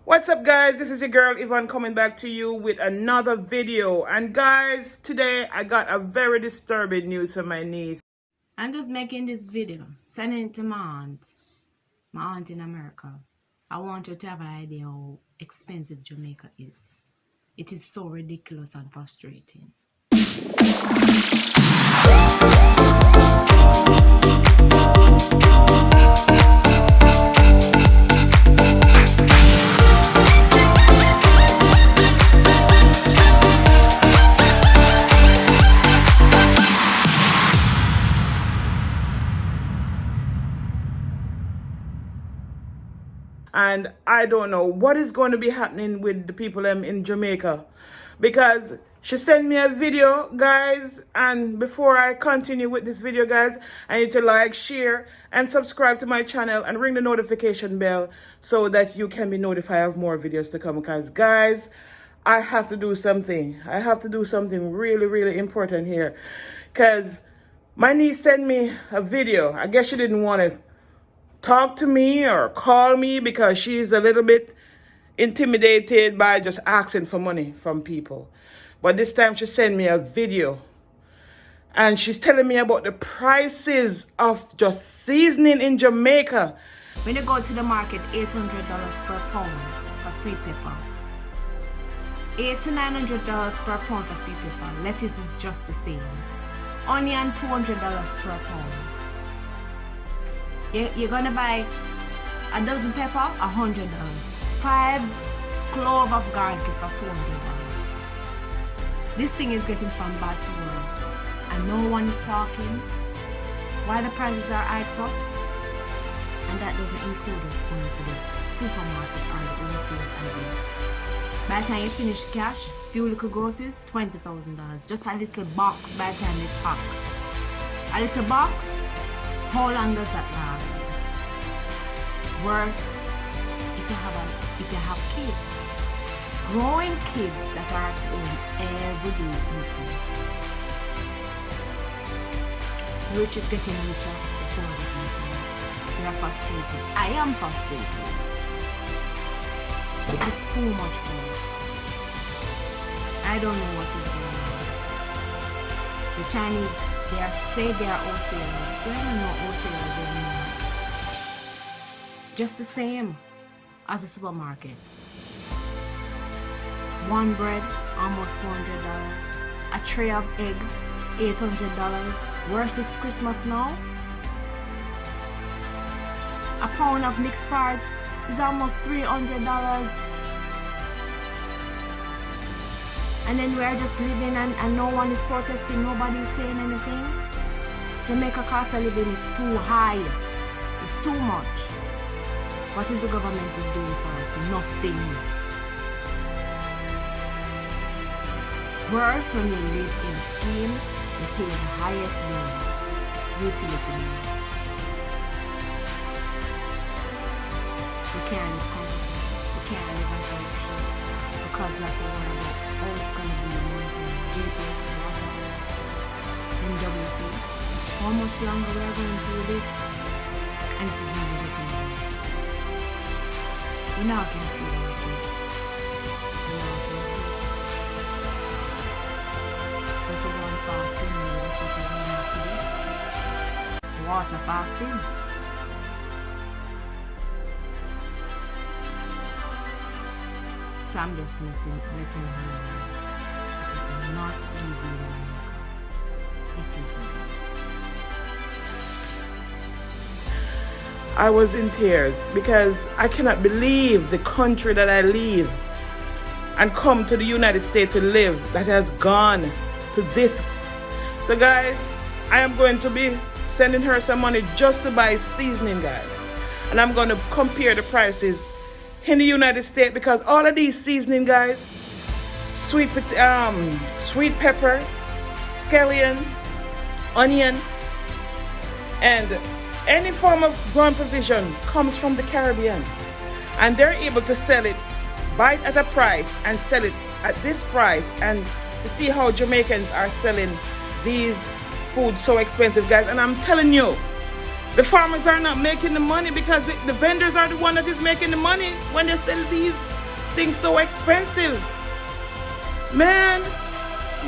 What's up, guys? This is your girl Yvonne coming back to you with another video. And guys, today I got a very disturbing news from my niece. I'm just making this video, sending it to my aunt in America. I want her to have an idea how expensive Jamaica is. It is so ridiculous and frustrating. And I don't know what is going to be happening with the people in Jamaica, because she sent me a video, guys. And before I continue with this video, guys, I need to like, share, and subscribe to my channel and ring the notification bell so that you can be notified of more videos to come. Because, guys, I have to do something. I have to do something really, really important here. Because my niece sent me a video. I guess she didn't want to talk to me or call me because she's a little bit intimidated by just asking for money from people. But this time she sent me a video and she's telling me about the prices of just seasoning in Jamaica. When you go to the market, $800 per pound for sweet pepper. $800 to $900 per pound for sweet pepper. Lettuce is just the same. Onion, $200 per pound. You're gonna buy a dozen pepper, $100. 5 cloves of garlic is for $200. This thing is getting from bad to worse, and no one is talking. Why the prices are hiked up? And that doesn't include us going to the supermarket or the wholesale as it. By the time you finish cash, few little groceries, $20,000. Just a little box by the time they pack. A little box. How long does that last? Worse, if you have kids, growing kids that are at home every day eating. The rich is getting richer, the poor are getting poorer. We are frustrated. I am frustrated. It is too much for us. I don't know what is going on. The Chinese, say they are wholesalers. They are not wholesalers anymore. Just the same as the supermarkets. One bread, almost $400. A tray of egg, $800. Versus Christmas now. A pound of mixed parts is almost $300. And then we are just living and no one is protesting, nobody is saying anything. Jamaica cost of living is too high. It's too much. What is the government is doing for us? Nothing. Worse, when you live in scheme, you pay the highest bill, utility bill. We can't live comfortably. We can't live as a luxury because we have to worry about it's going to be monitoring GPS, water, NWC. How much longer we are going through this? And it is even getting worse. We now can feed our kids. We now can eat. If we're going fasting, maybe that's what we're going to have to do. Water fasting. So I'm just letting her know it is not easy in America. It is not. I was in tears because I cannot believe the country that I leave and come to the United States to live that has gone to this. So guys, I am going to be sending her some money just to buy seasoning, guys. And I'm going to compare the prices in the United States, because all of these seasoning, guys, sweet pepper, scallion, onion, and any form of ground provision comes from the Caribbean, and they're able to sell it buy it at a price and sell it at this price. And to see how Jamaicans are selling these foods so expensive, guys. And I'm telling you, the farmers are not making the money, because the vendors are the one that is making the money when they sell these everything's so expensive. Man,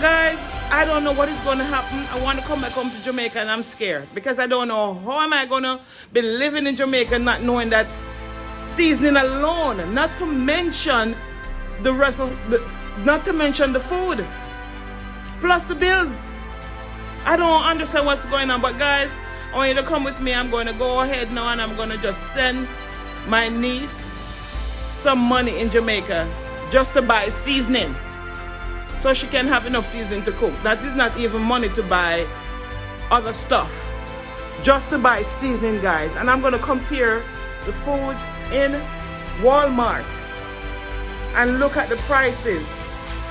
guys, I don't know what is going to happen. I want to come back home to Jamaica and I'm scared because I don't know how am I going to be living in Jamaica not knowing that seasoning alone, not to mention the food, plus the bills. I don't understand what's going on, but guys, I want you to come with me. I'm going to go ahead now and I'm going to just send my niece some money in Jamaica just to buy seasoning so she can have enough seasoning to cook. That is not even money to buy other stuff, just to buy seasoning, guys. And I'm going to compare the food in Walmart and look at the prices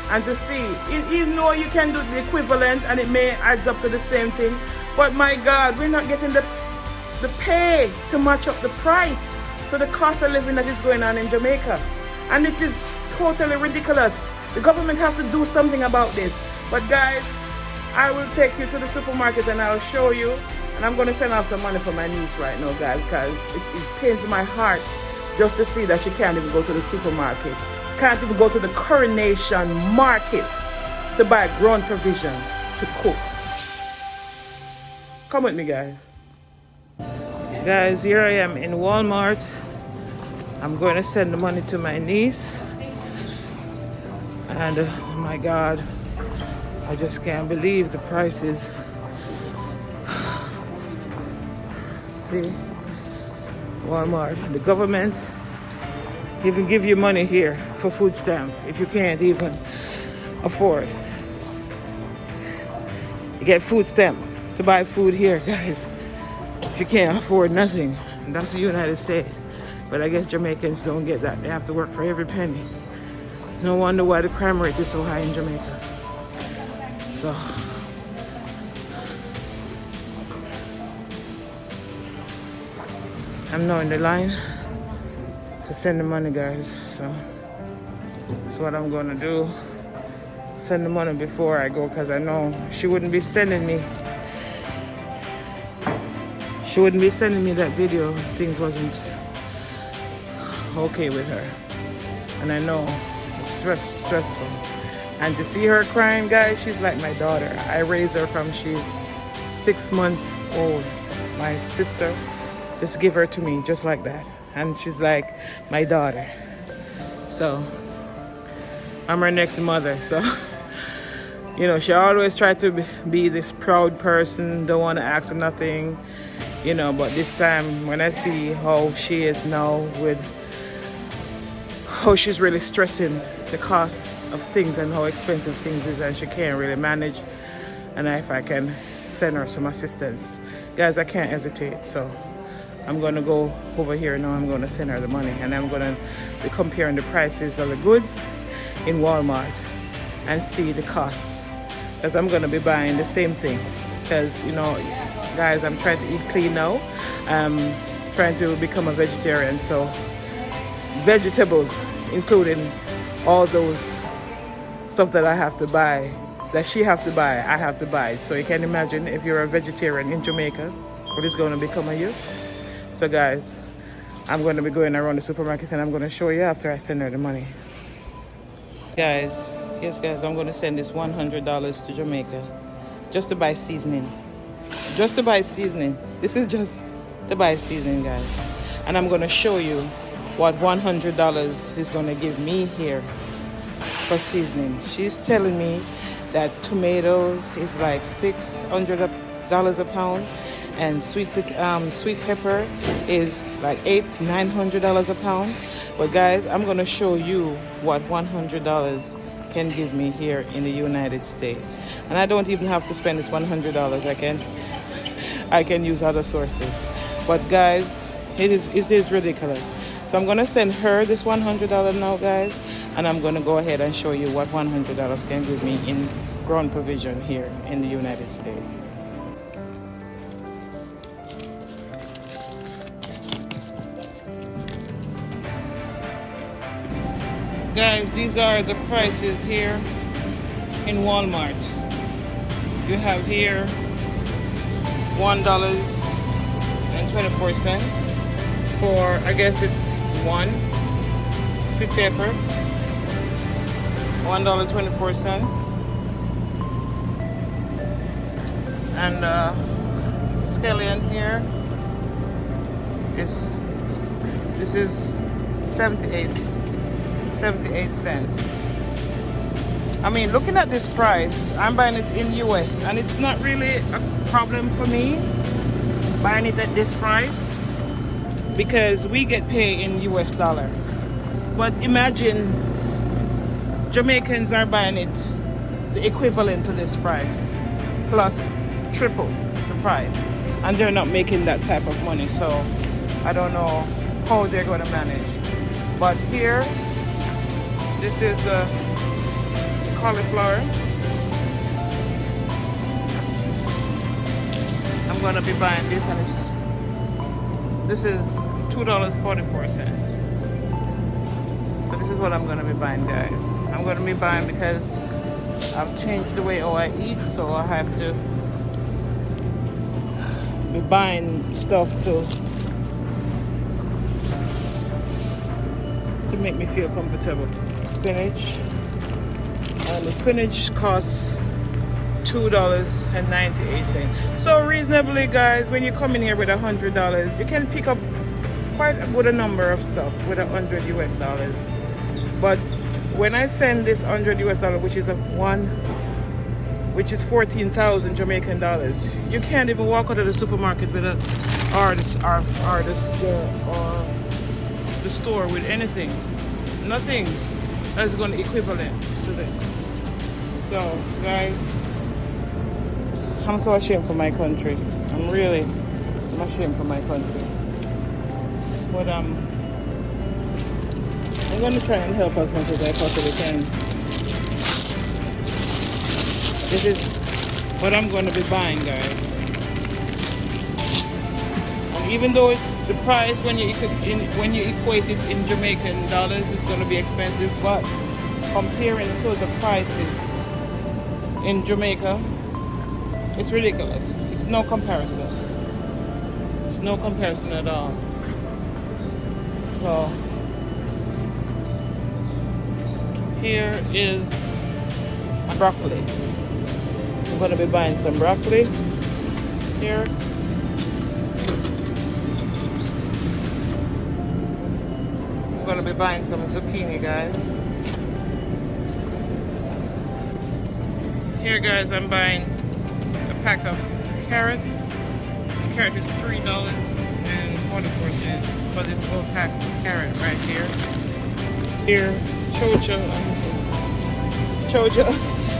and to see, even though you can do the equivalent and it may adds up to the same thing, but my God, we're not getting the pay to match up the price to the cost of living that is going on in Jamaica. And it is totally ridiculous. The government has to do something about this. But guys, I will take you to the supermarket and I'll show you. And I'm going to send off some money for my niece right now, guys, because it pains my heart just to see that she can't even go to the supermarket. Can't even go to the Coronation Market to buy grown provision to cook. Come with me, guys. Guys, here I am in Walmart. I'm going to send the money to my niece. And oh my God, I just can't believe the prices. See, Walmart, the government even give you money here for food stamp if you can't even afford. You get food stamp to buy food here, guys, if you can't afford nothing. And that's the United States. But I guess Jamaicans don't get that. They have to work for every penny. No wonder why the crime rate is so high in Jamaica. So I'm now in the line to send the money, guys. So that's what I'm gonna do. Send the money before I go, because I know she wouldn't be sending me. She wouldn't be sending me that video if things wasn't okay with her. And I know it's stressful. And to see her crying, guys, she's like my daughter. I raised her from she's 6 months old. My sister just give her to me just like that. And she's like my daughter. So I'm her next mother. So you know, she always tried to be this proud person, don't want to ask for nothing, you know, but this time when I see how she is now with how she's really stressing the cost of things and how expensive things is, and she can't really manage, and if I can send her some assistance, guys, I can't hesitate. So I'm gonna go over here now. I'm gonna send her the money, and I'm gonna be comparing the prices of the goods in Walmart and see the costs, because I'm gonna be buying the same thing. Because, you know, guys, I'm trying to eat clean now. I'm trying to become a vegetarian, so vegetables, including all those stuff that I have to buy, that she have to buy, I have to buy. So you can imagine if you're a vegetarian in Jamaica, what is going to become of you. So guys, I'm going to be going around the supermarket and I'm going to show you after I send her the money. Guys, yes guys, I'm going to send this $100 to Jamaica just to buy seasoning. Just to buy seasoning. This is just to buy seasoning, guys. And I'm going to show you what $100 is going to give me here for seasoning. She's telling me that tomatoes is like $600 a pound, and sweet pepper is like $800-900 a pound. But guys, I'm going to show you what $100 can give me here in the United States. And I don't even have to spend this $100. I can use other sources. But guys, it is ridiculous. So I'm going to send her this $100 now, guys, and I'm going to go ahead and show you what $100 can give me in grown provision here in the United States. Guys, these are the prices here in Walmart. You have here $1.24 for, I guess it's one sweet pepper, $1.24. And scallion here is, this is 78 cents. I mean, looking at this price, I'm buying it in US, and it's not really a problem for me buying it at this price because we get paid in US dollar. But imagine Jamaicans are buying it the equivalent to this price plus triple the price, and they're not making that type of money. So I don't know how they're going to manage. But here, this is the cauliflower. I'm going to be buying this, and this is $2.44. So this is what I'm going to be buying, guys. I'm going to be buying because I've changed the way I eat, so I have to be buying stuff to make me feel comfortable. Spinach, and the spinach costs $2.98. So reasonably, guys, when you come in here with $100, you can pick up quite a good number of stuff with $100 US. But when I send this $100 US, which is 14,000 Jamaican dollars, you can't even walk out of the supermarket with the store with anything. Nothing that's going to equivalent to this. So, guys, I'm so ashamed for my country. I'm ashamed for my country. But I'm going to try and help as much as I possibly can. This is what I'm going to be buying, guys. And even though it's the price when you equate it in Jamaican dollars, it's going to be expensive, but comparing to the prices in Jamaica, it's ridiculous. It's no comparison. It's no comparison at all. So here is broccoli. I'm going to be buying some broccoli here. I'm going to be buying some zucchini, guys. Here, guys, I'm buying a pack of carrot. The carrot is $3.44 for this whole pack of carrot right here. Here, chocha.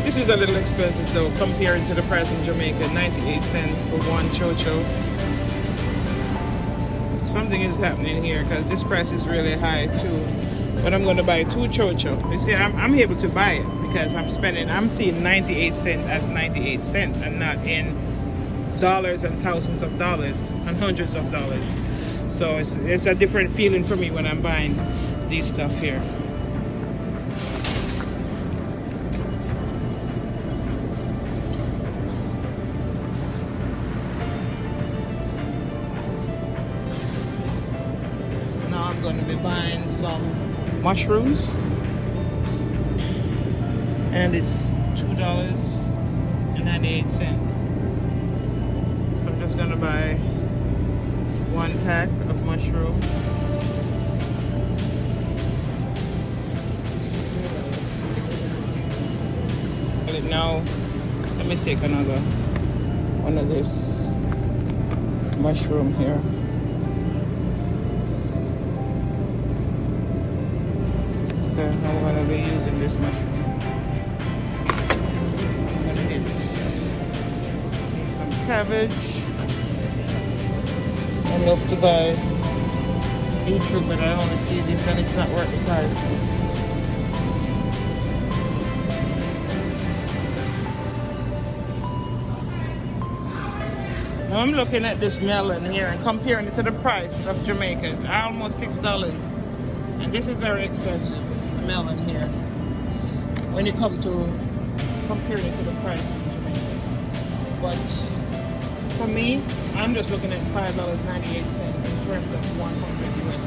This is a little expensive though, compared to the price in Jamaica. 98 cents for one chocho. Something is happening here because this price is really high too. But I'm going to buy 2 chocho. You see, I'm able to buy it because I'm seeing 98 cents as 98 cents and not in dollars and thousands of dollars and hundreds of dollars. So it's a different feeling for me when I'm buying these stuff here. Now I'm going to be buying some mushrooms, and it's $2.98. So I'm just going to buy 1 pack of mushroom. Now let me take another one of this mushroom here. Okay, I'm going to be using this mushroom. I'm going to get some cabbage. I love to buy beetroot, but I only see this and it's not worth the price. Now I'm looking at this melon here and comparing it to the price of Jamaica. Almost $6. And this is very expensive, the melon here, when you come to comparing it to the price in Jamaica. But for me, I'm just looking at $5.98 in terms of $100 US.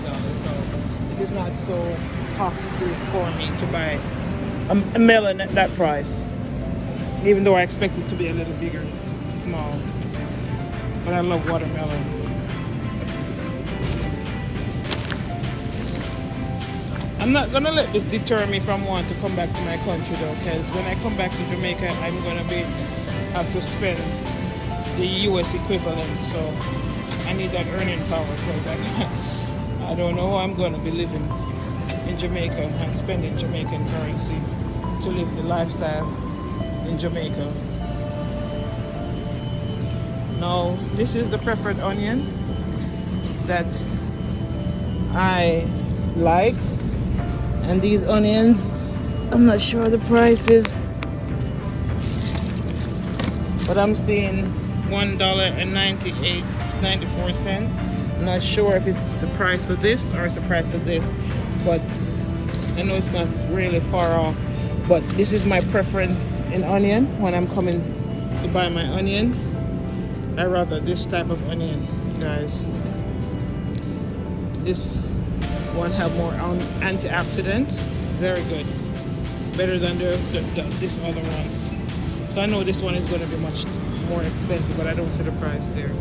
So it is not so costly for me to buy a melon at that price. Even though I expect it to be a little bigger, it's small. But I love watermelon. I'm not gonna let this deter me from wanting to come back to my country though, because when I come back to Jamaica, I'm gonna have to spend the US equivalent, so I need that earning power, because I don't know how I'm gonna be living in Jamaica and spending Jamaican currency to live the lifestyle in Jamaica. Now, this is the preferred onion that I like. And these onions, I'm not sure the price is, but I'm seeing $1.94. I'm not sure if it's the price for this or it's the price for this, but I know it's not really far off. But this is my preference in onion when I'm coming to buy my onion. I rather this type of onion, guys. This one have more antioxidant, very good, better than this other ones. So I know this one is going to be much more expensive, but I don't see the price there.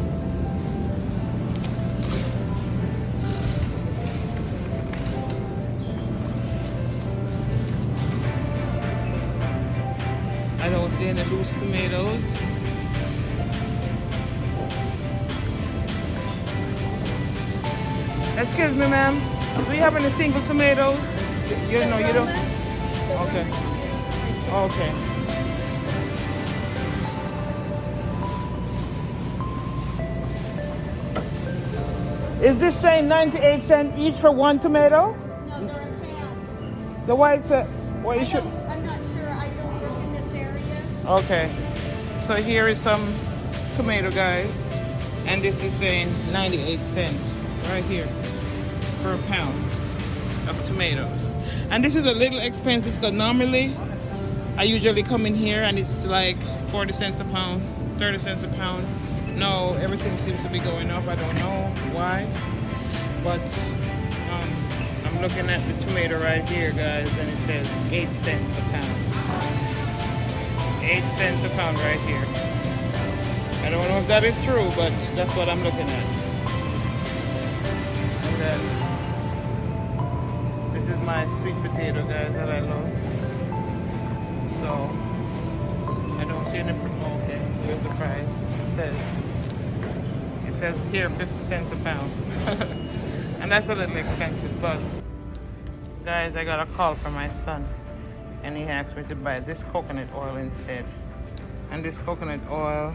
I don't see any loose tomatoes. Excuse me, ma'am. Do you have any single tomatoes? You know, you don't? Okay. Okay. Is this saying 98 cents each for one tomato? No, they're a pound. The white said, well, you should. I'm not sure. I don't work in this area. Okay. So here is some tomato, guys. And this is saying 98 cents right here per pound of tomatoes. And this is a little expensive because normally I usually come in here and it's like 40 cents a pound, 30 cents a pound. No, everything seems to be going up. I don't know why, but I'm looking at the tomato right here, guys, and it says 8 cents a pound. 8 cents a pound right here. I don't know if that is true, but that's what I'm looking at. And then this is my sweet potato, guys, that I love. So I don't see any. Okay, here's the price. It says here 50 cents a pound. And that's a little expensive, but guys, I got a call from my son and he asked me to buy this coconut oil instead. And this coconut oil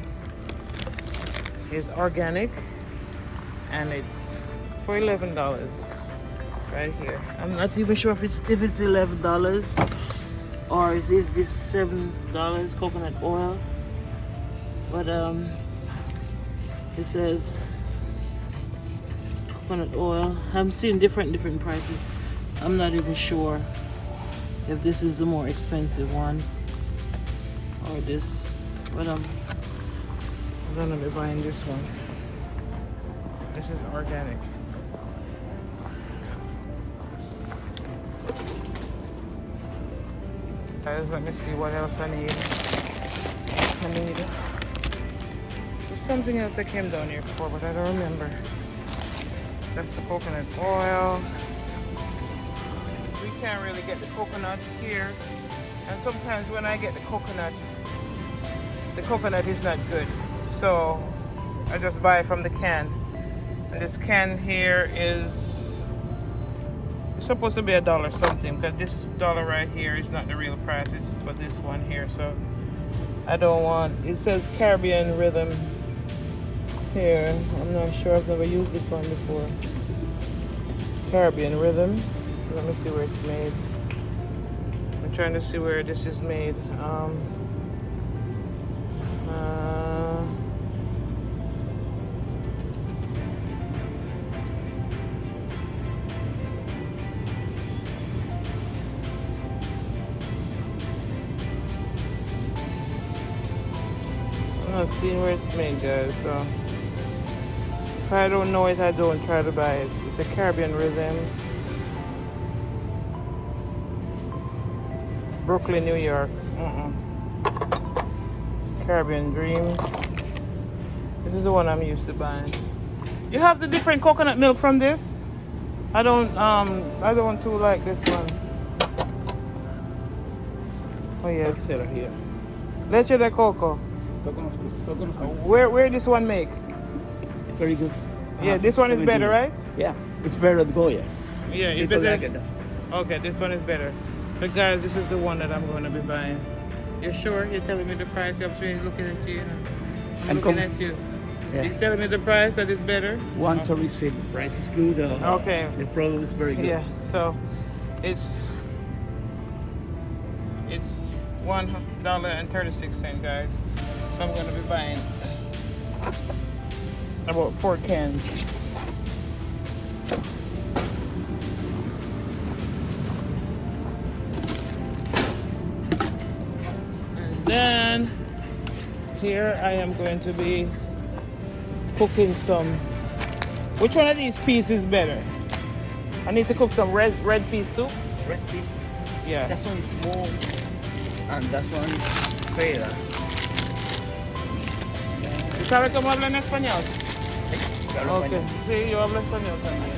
is organic and it's for $11 right here. I'm not even sure if it's $11 or is this $7 coconut oil, but it says coconut oil. I'm seeing different prices. I'm not even sure if this is the more expensive one or this, but I'm gonna be buying this one. This is organic. Guys, let me see what else I need. There's something else I came down here for, but I don't remember. That's the coconut oil. We can't really get the coconut here. And sometimes when I get the coconut is not good. So I just buy it from the can. And this can here is supposed to be $1 something, because this dollar right here is not the real price. It's for this one here. So I don't want, it says Caribbean Rhythm here. I'm not sure, I've never used this one before. Caribbean Rhythm. Let me see where it's made. I'm trying to see where this is made. I'm not seeing where it's made, guys, so if I don't know it, I don't try to buy it. It's a Caribbean Rhythm. Brooklyn, New York. Caribbean Dreams. This is the one I'm used to buying. You have the different coconut milk from this? I don't too like this one. Oh yeah. Here. Leche de coco. Coconut. Where this one make? It's very good. Yeah, this one is better, right? Yeah, it's better than Goya. Yeah, it's People better. like it, that's- Okay, this one is better. But guys, this is the one that I'm going to be buying. You're sure? You're telling me the price? I'm sure looking at you. I'm looking at you. Yeah. You're telling me the price that is better? Want to receive. Price is good. Okay. The product is very good. Yeah, so it's $1.36, guys. So I'm gonna be buying about 4 cans. And then here I am going to be cooking some. Which one of these peas is better? I need to cook some red pea soup. Red pea. Yeah. That one is small. And that one is fair. ¿Tú sabes cómo habla en español? Claro, Ok, sí, yo hablo español también.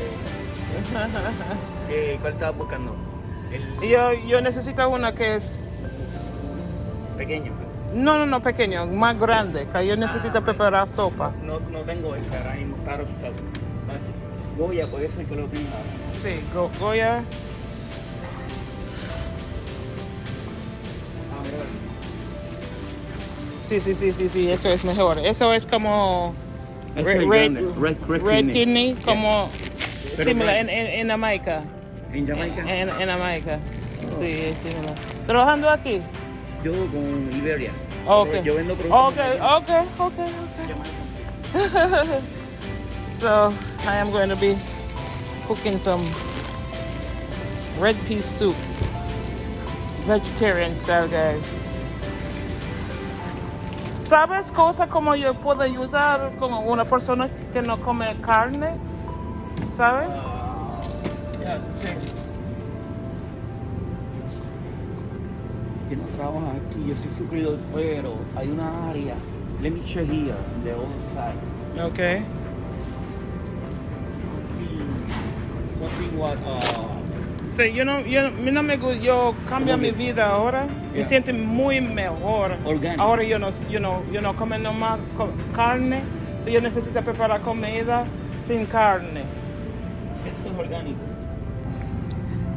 ¿Cuál estás buscando? El Yo necesito una que es... pequeño. No, pequeño, más grande, que yo necesito preparar sopa. No tengo esa, ahora mismo caro está. Goya, por eso es que lo tengo. Sí, Goya. Sí, eso es mejor. Eso es como... Red kidney, como... Similar en Jamaica. ¿En Jamaica? En Jamaica. Sí, es similar. ¿Trabajando aquí? Yo con Iberia. Okay. Yo vendo productos. Okay. So I am going to be cooking some red pea soup, vegetarian style, guys. ¿Sabes cosas como yo puedo usar como una persona que no come carne? ¿Sabes? Ya, sí. Yo no trabajo aquí, yo soy suscriptor, pero hay una área. Let me check here, the other side. Okay. Something what, Sí, yo no me gusta, yo cambio mi vida ahora. Me Yeah. siento muy mejor. Orgánico. Ahora yo no como nomás carne. So yo necesito preparar comida sin carne. esto es orgánico.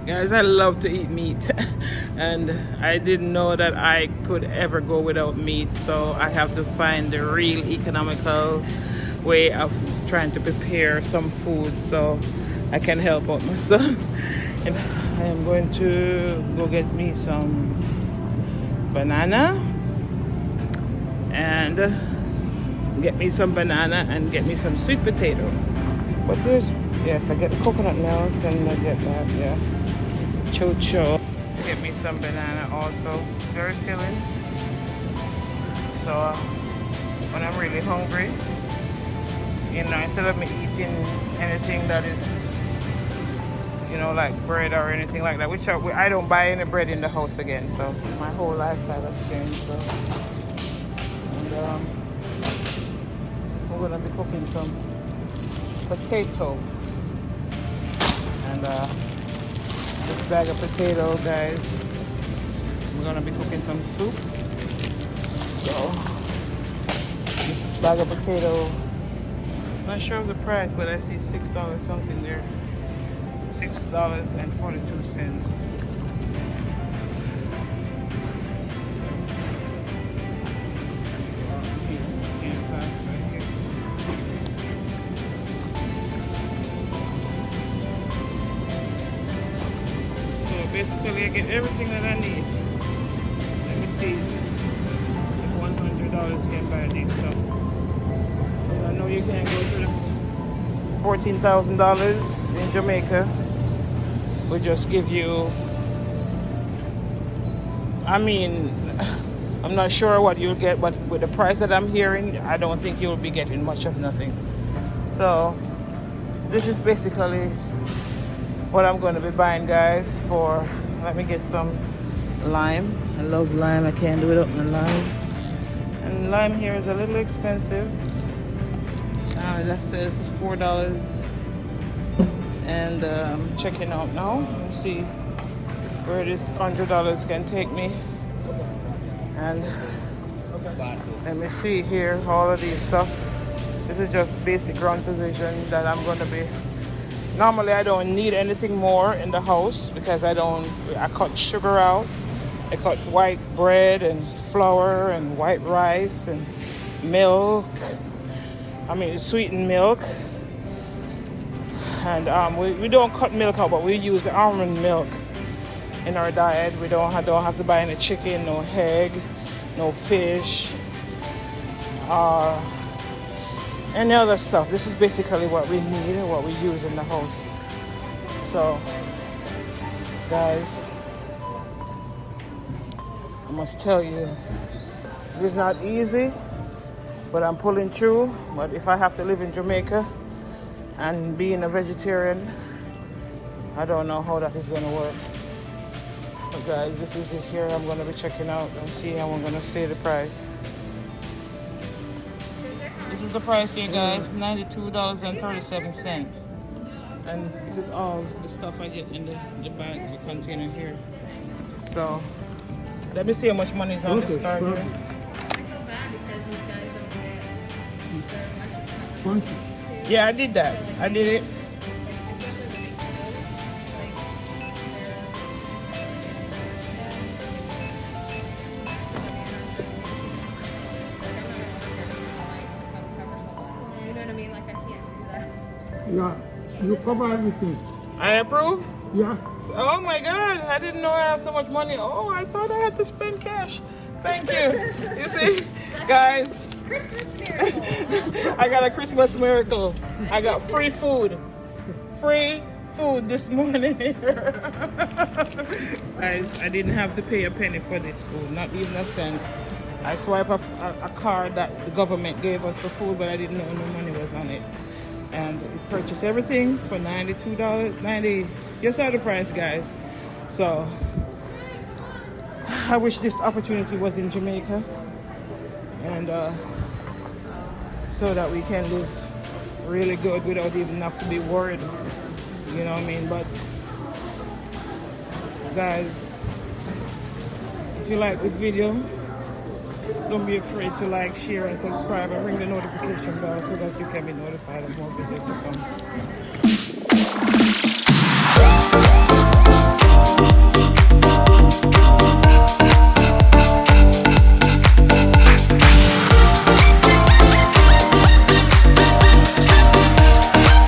Guys, I love to eat meat. And I didn't know that I could ever go without meat. So I have to find the real economical way of trying to prepare some food so I can help out my son. And I am going to go get me some banana and get me some sweet potato. But yes, I get coconut milk and I get that, yeah. Cho. Get me some banana also. It's very filling. So when I'm really hungry, instead of me eating anything that is, like bread or anything like that, which I don't buy any bread in the house again. So my whole lifestyle has changed. So. And we're gonna be cooking some potatoes. And this bag of potato, guys, we're gonna be cooking some soup. So this bag of potato, not sure of the price, but I see $6 something there. $6.42. Basically, I get everything that I need. Let me see if $100 can buy these stuff. Because I know you can't go to the $14,000 in Jamaica. We just give you, I'm not sure what you'll get, but with the price that I'm hearing, I don't think you'll be getting much of nothing. So this is basically what I'm going to be buying, guys, for, let me get some lime. I love lime. I can't do without the lime. And lime here is a little expensive. That says $4. And checking out now. Let's see where this $100 can take me. And let me see here all of these stuff. This is just basic ground position that I'm going to be. Normally I don't need anything more in the house because I cut sugar out. I cut white bread and flour and white rice and milk. I mean sweetened milk. And we don't cut milk out, but we use the almond milk in our diet. We don't have to buy any chicken, no egg, no fish, any other stuff. This is basically what we need and what we use in the house. So, guys, I must tell you, it is not easy, but I'm pulling through. But if I have to live in Jamaica and being a vegetarian, I don't know how that is going to work. But guys, this is it here. I'm going to be checking out and see how I'm going to say the price. This is the price here, guys, $92.37. And this is all the stuff I get in the bag, the container here. So let me see how much money is on this card here. I feel bad because these guys don't get their lunches covered. Yeah, I did that. I did it. Especially you know what I mean? Like I can't do that. Yeah, you cover everything. I approve? Yeah. Oh my God, I didn't know I have so much money. Oh, I thought I had to spend cash. Thank you. You see, guys, Christmas miracle. I got a Christmas miracle. I got free food. Free food this morning. Guys, I didn't have to pay a penny for this food, not even a cent. I swiped a card that the government gave us for food, but I didn't know no money was on it. And we purchased everything for $92.90. You saw the price, guys. So I wish this opportunity was in Jamaica, and so that we can live really good without even have to be worried. You know what I mean? But guys, if you like this video, don't be afraid to like, share, and subscribe, and ring the notification bell so that you can be notified of more videos to come.